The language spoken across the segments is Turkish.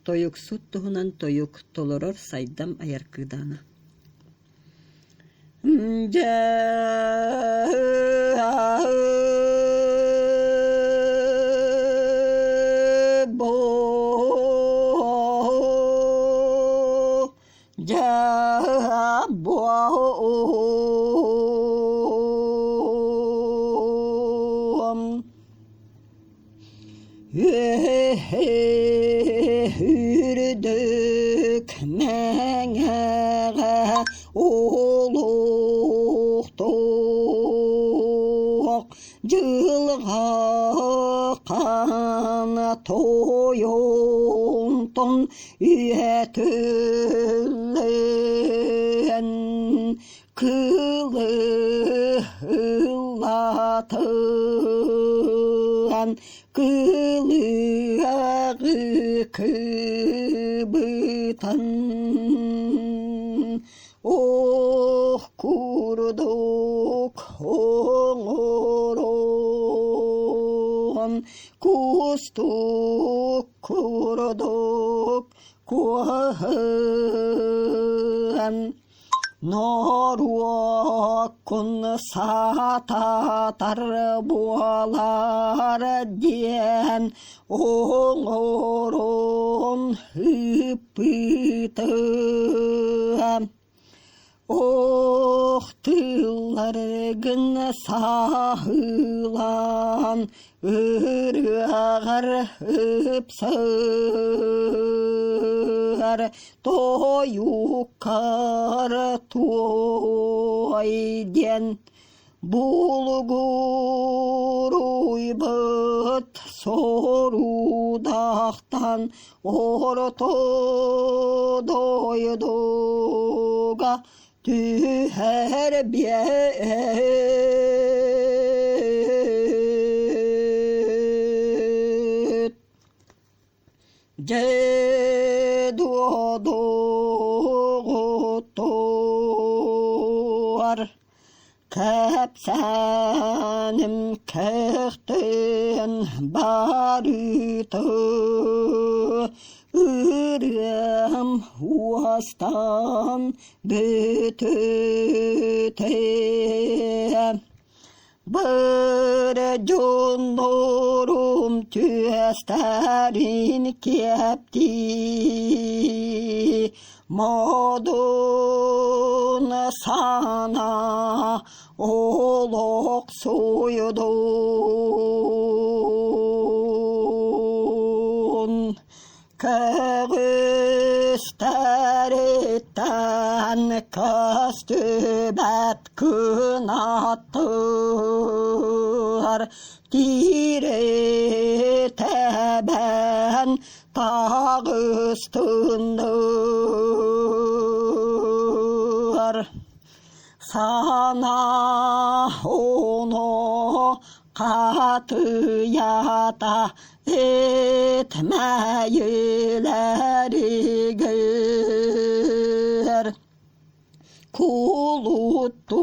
Toyuk suttuğunan toyuk toloror saydam ayarkıdana. Hürdük meğe oluqtuq Cılğa qana toyuntun üyetülün Kılıhlatın Kılığı kıbıtan Oh kurduk oğurun Kustuk kurduk kuhın Norukun satatar bualar diyen oğurun hıpıtı Oh tıllargın sahılan ırğar hıpsar toyukar toyden bulgur uybıt sorudaktan orto doyduga tüher biyet ceduğutuğar Kepsenim kehtin barıtı Irım vastan bütüte Bir cundurum tüesterin kepti Modun sana oluk suyudun Kağısteritten köstübet kınattır Direte ben tağ üstündür Sana onu katıya da etmeyileri gör Kuluttu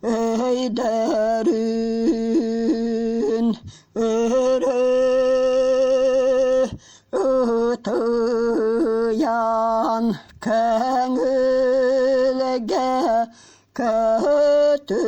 öyderün ötüyan köngülge kötüttü